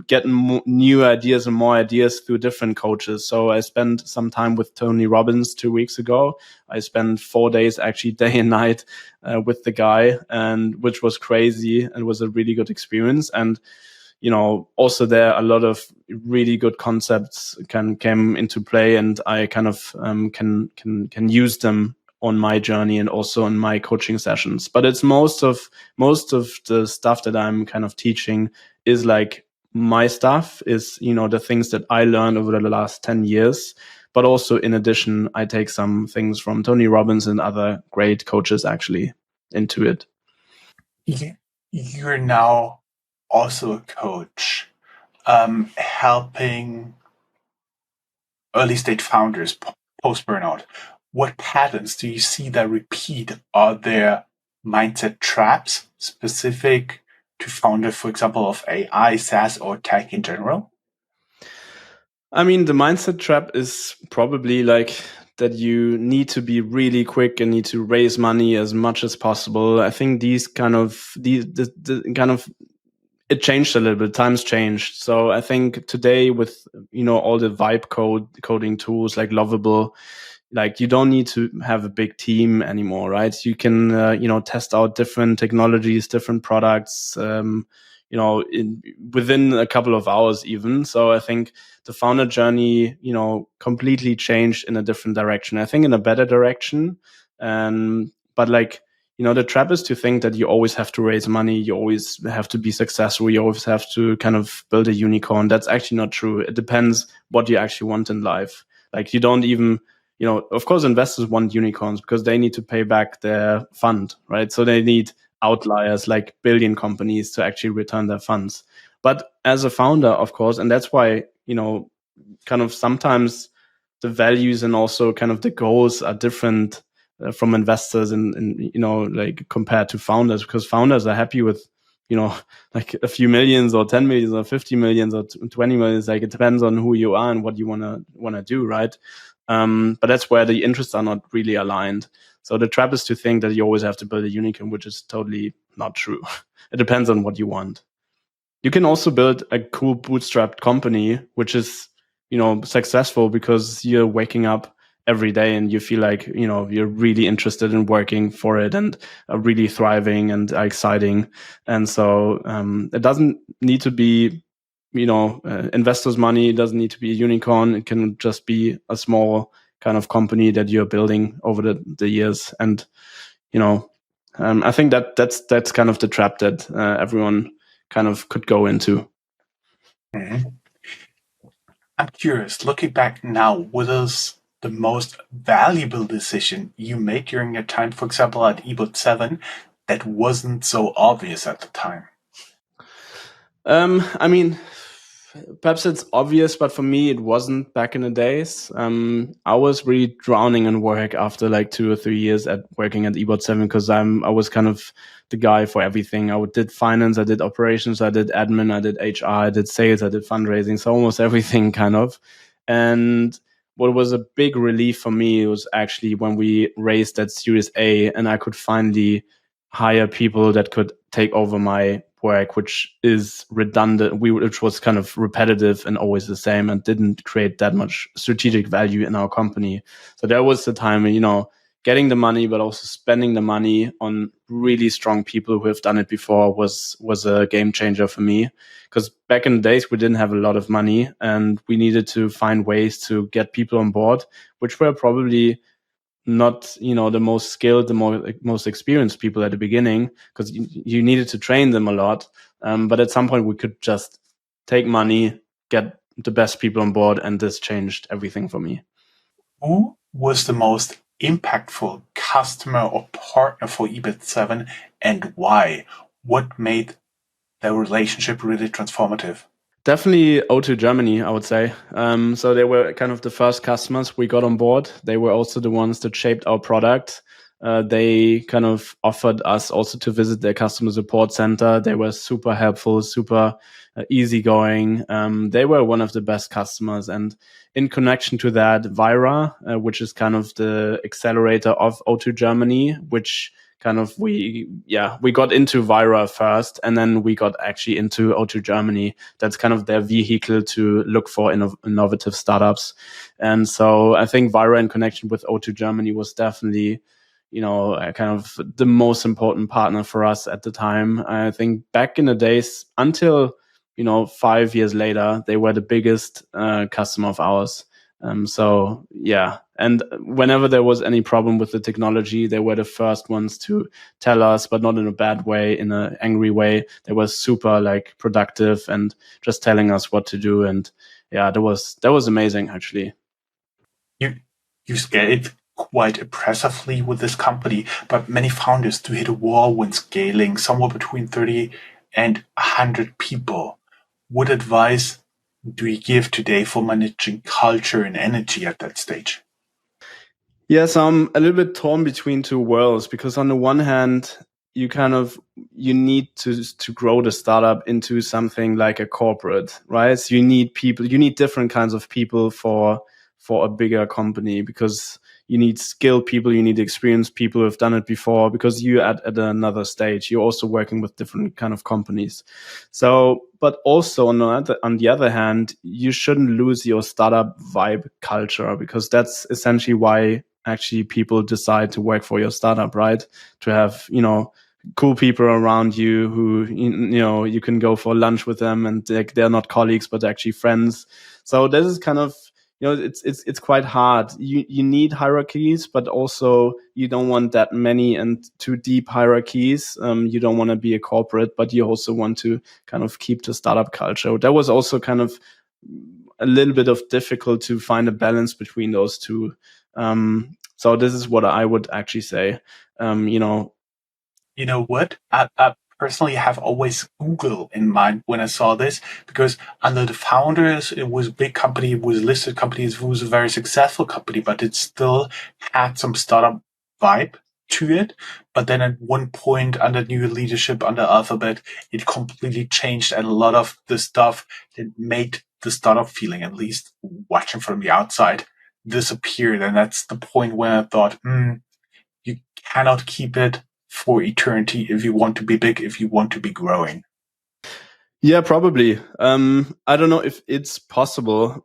Speaker 3: get new ideas and more ideas through different coaches. So I spent some time with Tony Robbins 2 weeks ago. I spent 4 days actually day and night with the guy, and which was crazy and was a really good experience. And also there a lot of really good concepts came into play, and I kind of can use them on my journey and also in my coaching sessions. But it's most of the stuff that I'm kind of teaching is like my stuff is, the things that I learned over the last 10 years. But also in addition, I take some things from Tony Robbins and other great coaches actually into it.
Speaker 1: You're now also a coach, helping early stage founders post burnout. What patterns do you see that repeat? Are there mindset traps specific to founders, for example, of AI, SaaS, or tech in general?
Speaker 3: I mean, the mindset trap is probably like that you need to be really quick and need to raise money as much as possible. I think the it changed a little bit. Times changed. So I think today with, all the vibe coding tools like Lovable, like you don't need to have a big team anymore, right? You can, test out different technologies, different products, within a couple of hours even. So I think the founder journey, completely changed in a different direction. I think in a better direction. But like, the trap is to think that you always have to raise money, you always have to be successful, you always have to kind of build a unicorn. That's actually not true. It depends what you actually want in life. Like you don't even, of course, investors want unicorns because they need to pay back their fund, right? So they need outliers like billion companies to actually return their funds. But as a founder, of course, and that's why, kind of sometimes the values and also kind of the goals are different from investors and like compared to founders, because founders are happy with like a few millions or 10 millions or 50 millions or 20 millions. Like it depends on who you are and what you want to do, right? But that's where the interests are not really aligned. So the trap is to think that you always have to build a unicorn, which is totally not true. It depends on what you want. You can also build a cool bootstrapped company, which is, successful because you're waking up every day and you feel like, you're really interested in working for it and are really thriving and are exciting. And so it doesn't need to be, investors' money. It doesn't need to be a unicorn. It can just be a small kind of company that you're building over the years. And, I think that's kind of the trap that everyone kind of could go into.
Speaker 1: Mm-hmm. I'm curious, looking back now, what is the most valuable decision you made during your time, for example, at e-bot7, that wasn't so obvious at the time?
Speaker 3: I mean, perhaps it's obvious, but for me, it wasn't back in the days. I was really drowning in work after like 2 or 3 years at working at e-bot7 because I was kind of the guy for everything. I did finance, I did operations, I did admin, I did HR, I did sales, I did fundraising, so almost everything kind of. And what was a big relief for me was actually when we raised that Series A and I could finally hire people that could take over my work, which is redundant, which was kind of repetitive and always the same and didn't create that much strategic value in our company. So there was the time, getting the money, but also spending the money on really strong people who have done it before was a game changer for me. Because back in the days, we didn't have a lot of money and we needed to find ways to get people on board, which were probably not the most skilled, the most experienced people at the beginning, because you needed to train them a lot. But at some point we could just take money, get the best people on board, and this changed everything for me.
Speaker 1: Who was the most impactful customer or partner for e-bot7 and why? What made their relationship really transformative?
Speaker 3: Definitely O2 Germany, I would say. So they were kind of the first customers we got on board. They were also the ones that shaped our product. They kind of offered us also to visit their customer support center. They were super helpful, super easygoing. They were one of the best customers. And in connection to that, Vira, which is kind of the accelerator of O2 Germany, which kind of we got into Vira first, and then we got actually into O2 Germany. That's kind of their vehicle to look for innovative startups. And so I think Vira in connection with O2 Germany was definitely, kind of the most important partner for us at the time. I think back in the days until, 5 years later, they were the biggest customer of ours. So yeah, and whenever there was any problem with the technology, they were the first ones to tell us, but not in a bad way, in an angry way. They were super productive and just telling us what to do. And yeah, that was amazing actually.
Speaker 1: You scaled quite impressively with this company, but many founders do hit a wall when scaling somewhere between 30 and 100 people. What advice do you give today for managing culture and energy at that stage?
Speaker 3: Yes, I'm a little bit torn between two worlds because on the one hand, you need to grow the startup into something like a corporate, right? So you need different kinds of people for a bigger company because you need skilled people, you need experienced people who have done it before because you're at another stage. You're also working with different kind of companies. So, but also on the other hand, you shouldn't lose your startup vibe culture because that's essentially why actually people decide to work for your startup, right? To have, cool people around you who, you can go for lunch with them and they're not colleagues, but actually friends. So this is kind of, it's quite hard. You need hierarchies, but also you don't want that many and too deep hierarchies. You don't want to be a corporate, but you also want to kind of keep the startup culture. That was also kind of a little bit of difficult to find a balance between those two. So this is what I would actually say.
Speaker 1: You know what? I personally have always Google in mind when I saw this because under the founders, it was a big company, it was a listed company, it was a very successful company, but it still had some startup vibe to it. But then at one point under new leadership, under Alphabet, it completely changed and a lot of the stuff that made the startup feeling, at least watching from the outside, disappeared. And that's the point when I thought, you cannot keep it for eternity if you want to be big, if you want to be growing.
Speaker 3: Yeah, probably. I don't know if it's possible.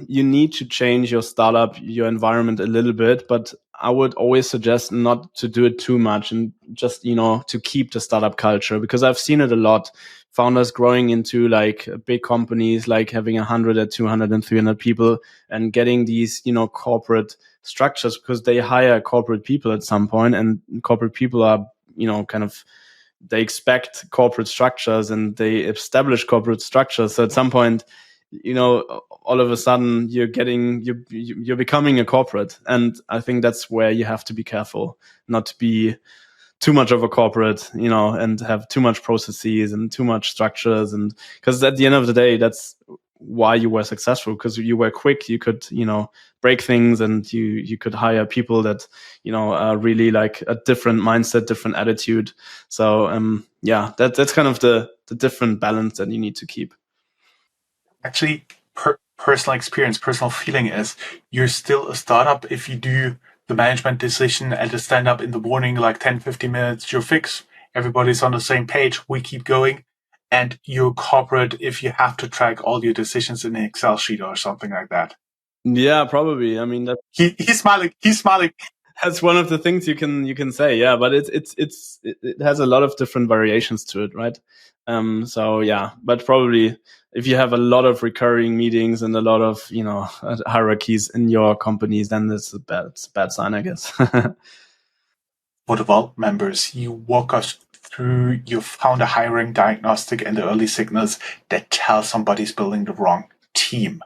Speaker 3: You need to change your startup, your environment a little bit, but I would always suggest not to do it too much and just, to keep the startup culture because I've seen it a lot. Founders growing into like big companies, like having 100 or 200 and 300 people and getting these, corporate structures because they hire corporate people at some point and corporate people are, kind of they expect corporate structures and they establish corporate structures. So at some point, all of a sudden you're becoming a corporate. And I think that's where you have to be careful not to be too much of a corporate, and have too much processes and too much structures. And because at the end of the day, that's why you were successful, because you were quick, you could, break things, and you could hire people that, are really like a different mindset, different attitude. So, that's kind of the different balance that you need to keep.
Speaker 1: Actually, personal experience, personal feeling is you're still a startup if you do the management decision at a stand up in the morning, like 10, 15 minutes, you're fixed. Everybody's on the same page. We keep going. And you're corporate if you have to track all your decisions in an Excel sheet or something like that.
Speaker 3: Yeah, probably. I mean,
Speaker 1: He's smiling. He's smiling.
Speaker 3: That's one of the things you can say. Yeah, but it has a lot of different variations to it, right? So yeah, but probably if you have a lot of recurring meetings and a lot of, hierarchies in your companies, then it's a bad sign, I guess.
Speaker 1: For the Vault members, you walk us through your founder hiring diagnostic and the early signals that tell somebody's building the wrong team.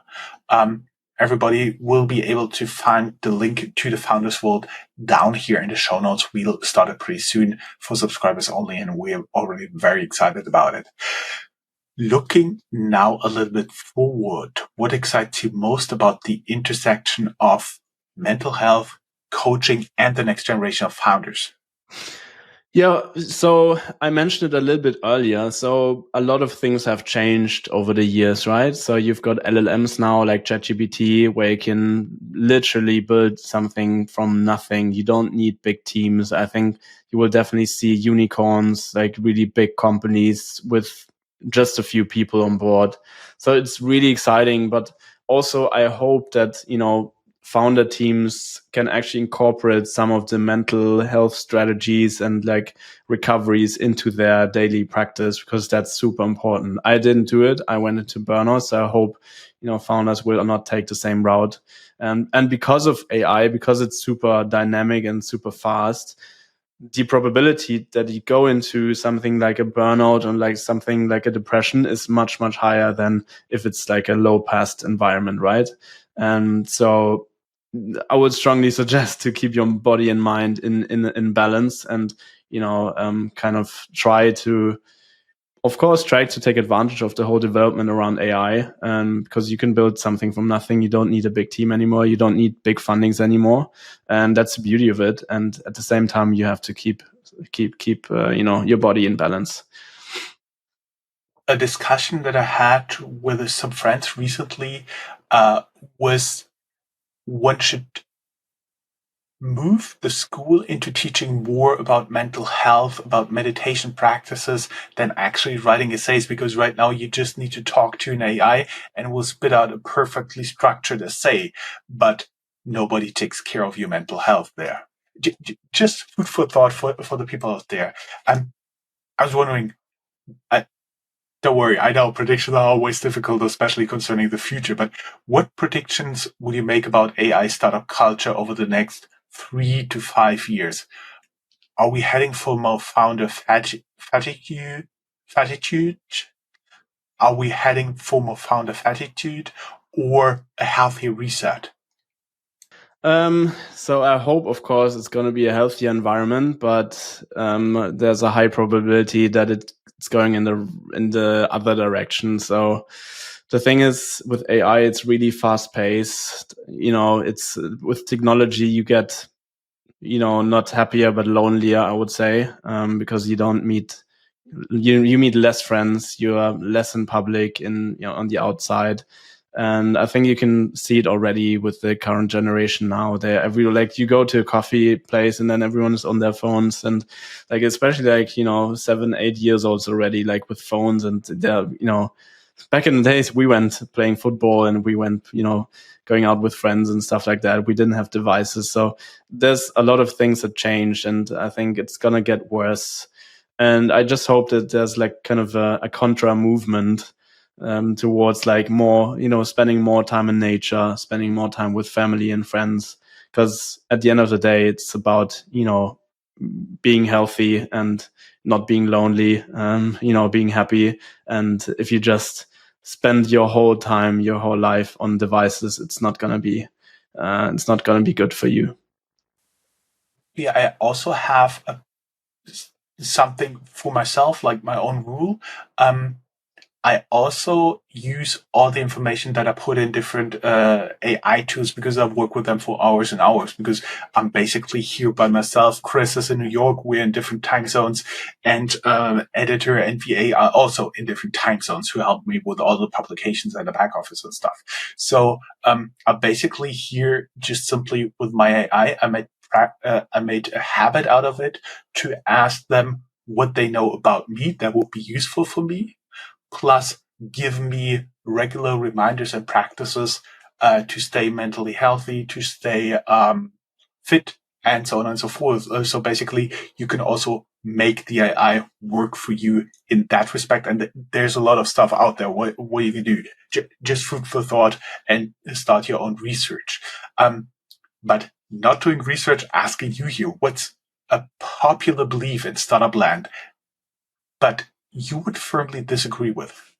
Speaker 1: everybody will be able to find the link to the Founders Vault down here in the show notes. We'll start it pretty soon for subscribers only, and we're already very excited about it. Looking now a little bit forward, what excites you most about the intersection of mental health, coaching, and the next generation of founders?
Speaker 3: Yeah, so I mentioned it a little bit earlier. So a lot of things have changed over the years, right? So you've got LLMs now like ChatGPT, where you can literally build something from nothing. You don't need big teams. I think you will definitely see unicorns, like really big companies with just a few people on board. So it's really exciting. But also I hope that, founder teams can actually incorporate some of the mental health strategies and like recoveries into their daily practice, because that's super important. I didn't do it. I went into burnout. So I hope, founders will not take the same route. And because of AI, because it's super dynamic and super fast, the probability that you go into something like a burnout and like something like a depression is much, much higher than if it's like a low past environment, right? And so I would strongly suggest to keep your body and mind in balance, and kind of try to, of course, try to take advantage of the whole development around AI, because you can build something from nothing. You don't need a big team anymore. You don't need big fundings anymore, and that's the beauty of it. And at the same time, you have to keep your body in balance.
Speaker 1: A discussion that I had with some friends recently was one should move the school into teaching more about mental health, about meditation practices, than actually writing essays, because right now you just need to talk to an AI and it will spit out a perfectly structured essay, but nobody takes care of your mental health there. Just food for thought for the people out there. I was wondering, don't worry, I know predictions are always difficult, especially concerning the future, but what predictions would you make about AI startup culture over the next 3 to 5 years? Are we heading for more founder fatigue? Are we heading for more founder fatigue or a healthy reset?
Speaker 3: So I hope, of course, it's going to be a healthier environment, but there's a high probability that it's going in the other direction. So the thing is, with AI, it's really fast paced. It's with technology, you get, not happier but lonelier, I would say, because you don't meet you meet less friends, you are less in public, on the outside. And I think you can see it already with the current generation now. You go to a coffee place and then everyone is on their phones, and like, especially like, 7, 8 years olds already, like with phones, and they're, back in the days we went playing football and we went, going out with friends and stuff like that. We didn't have devices. So there's a lot of things that changed, and I think it's going to get worse. And I just hope that there's like kind of a contra movement towards like more, spending more time in nature, spending more time with family and friends. Because at the end of the day, it's about, being healthy and not being lonely, being happy. And if you just spend your whole time, your whole life on devices, it's not going to be good for you.
Speaker 1: Yeah, I also have something for myself, like my own rule. I also use all the information that I put in different AI tools, because I've worked with them for hours and hours, because I'm basically here by myself. Chris is in New York. We're in different time zones, and editor and VA are also in different time zones, who help me with all the publications and the back office and stuff. So I'm basically here just simply with my AI. I made a habit out of it to ask them what they know about me that would be useful for me, plus give me regular reminders and practices to stay mentally healthy, to stay fit, and so on and so forth. So basically, you can also make the AI work for you in that respect. And there's a lot of stuff out there. What you can do, just food for thought, and start your own research. But not doing research, asking you here, what's a popular belief in startup land, but you would firmly disagree with?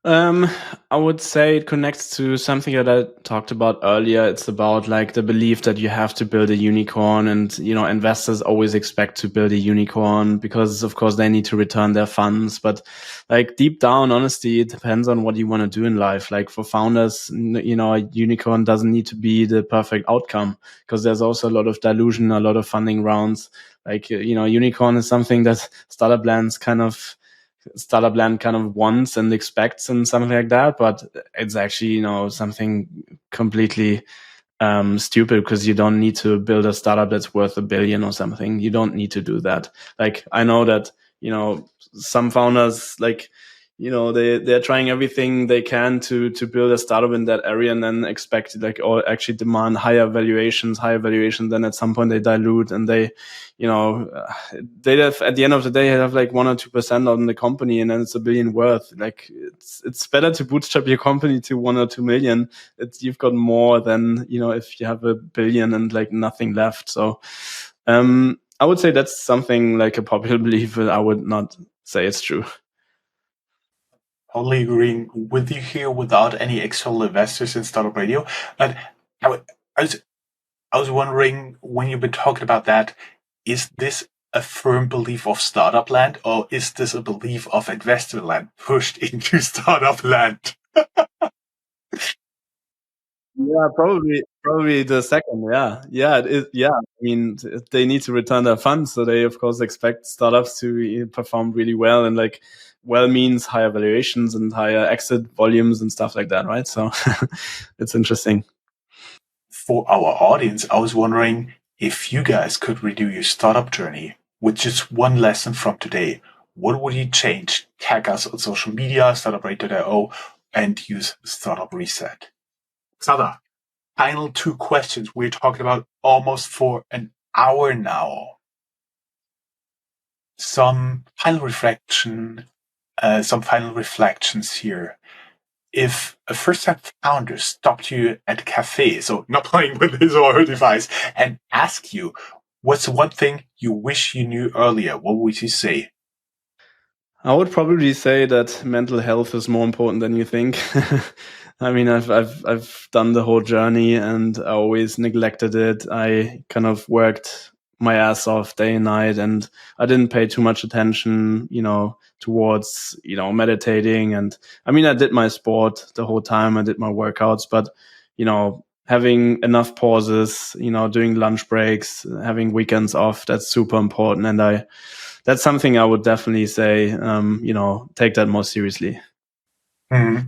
Speaker 3: I would say it connects to something that I talked about earlier. It's about like the belief that you have to build a unicorn, and investors always expect to build a unicorn because of course they need to return their funds. But like deep down, honestly, it depends on what you want to do in life. Like for founders, a unicorn doesn't need to be the perfect outcome because there's also a lot of dilution, a lot of funding rounds. Like, unicorn is something that Startup Land kind of wants and expects and something like that, but it's actually something completely stupid because you don't need to build a startup that's worth $1 billion or something. You don't need to do that. Like I know that some founders they're trying everything they can to build a startup in that area and then expect or actually demand higher valuations, then at some point they dilute and they have, at the end of the day, have like 1 or 2% on the company and then it's $1 billion worth. Like it's better to bootstrap your company to 1 or 2 million. You've got more than if you have $1 billion and like nothing left. So I would say that's something like a popular belief, but I would not say it's true.
Speaker 1: Totally agreeing with you here without any external investors in Startup Radio. But I was wondering, when you've been talking about that, is this a firm belief of Startup Land, or is this a belief of investor land pushed into Startup Land?
Speaker 3: Yeah, probably the second. Yeah, it is. Yeah, I mean, they need to return their funds, so they of course expect startups to perform really well, and like well means higher valuations and higher exit volumes and stuff like that, right? So it's interesting.
Speaker 1: For our audience, I was wondering if you guys could redo your startup journey with just one lesson from today. What would you change? Tag us on social media, Startuprad.io, and use Startup Reset. Xaver, final 2 questions. We're talking about almost for an hour now. Some final reflections here. If a first-time founder stopped you at a cafe, so not playing with his or her device, and asked you, what's the one thing you wish you knew earlier, what would you say?
Speaker 3: I would probably say that mental health is more important than you think. I mean, I've done the whole journey and I always neglected it. I kind of worked my ass off day and night, and I didn't pay too much attention, towards, meditating. And I mean, I did my sport the whole time. I did my workouts, but, having enough pauses, doing lunch breaks, having weekends off, that's super important. And that's something I would definitely say, take that more seriously.
Speaker 1: Mm-hmm.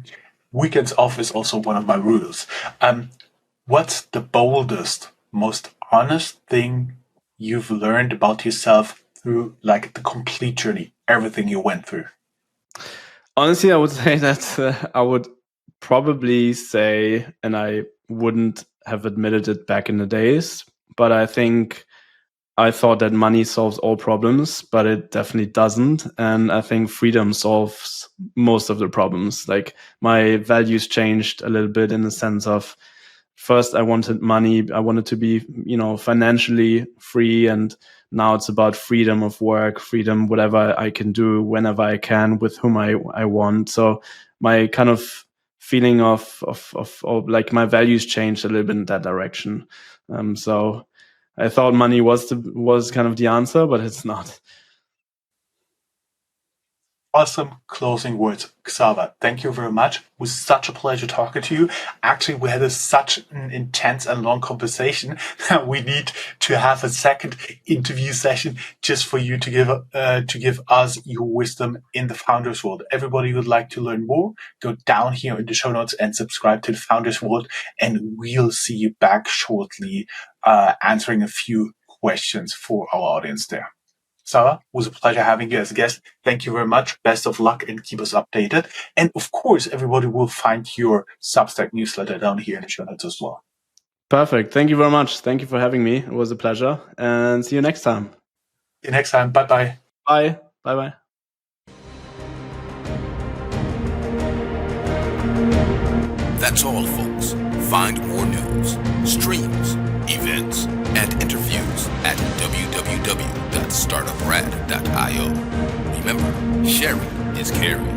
Speaker 1: Weekends off is also one of my rules. What's the boldest, most honest thing you've learned about yourself through like the complete journey, everything you went through?
Speaker 3: Honestly, I would say that I would probably say, and I wouldn't have admitted it back in the days, but I think I thought that money solves all problems, but it definitely doesn't. And I think freedom solves most of the problems. Like my values changed a little bit in the sense of, first I wanted money. I wanted to be, financially free. And now it's about freedom of work, freedom, whatever I can do whenever I can with whom I want. So my kind of feeling of like my values changed a little bit in that direction. So I thought money was kind of the answer, but it's not.
Speaker 1: Awesome closing words, Xaver. Thank you very much. It was such a pleasure talking to you. Actually, we had such an intense and long conversation that we need to have a second interview session just for you to give us your wisdom in the Founders World. Everybody who would like to learn more, go down here in the show notes and subscribe to the Founders World, and we'll see you back shortly answering a few questions for our audience there. Sarah, it was a pleasure having you as a guest. Thank you very much. Best of luck and keep us updated. And of course, everybody will find your Substack newsletter down here in the show notes as well.
Speaker 3: Perfect. Thank you very much. Thank you for having me. It was a pleasure. And see you next time.
Speaker 1: See you next time. Bye-bye.
Speaker 3: Bye. Bye-bye.
Speaker 2: That's all, folks. Find more news, streams, events, and interviews at www.startuprad.io. Remember, sharing is caring.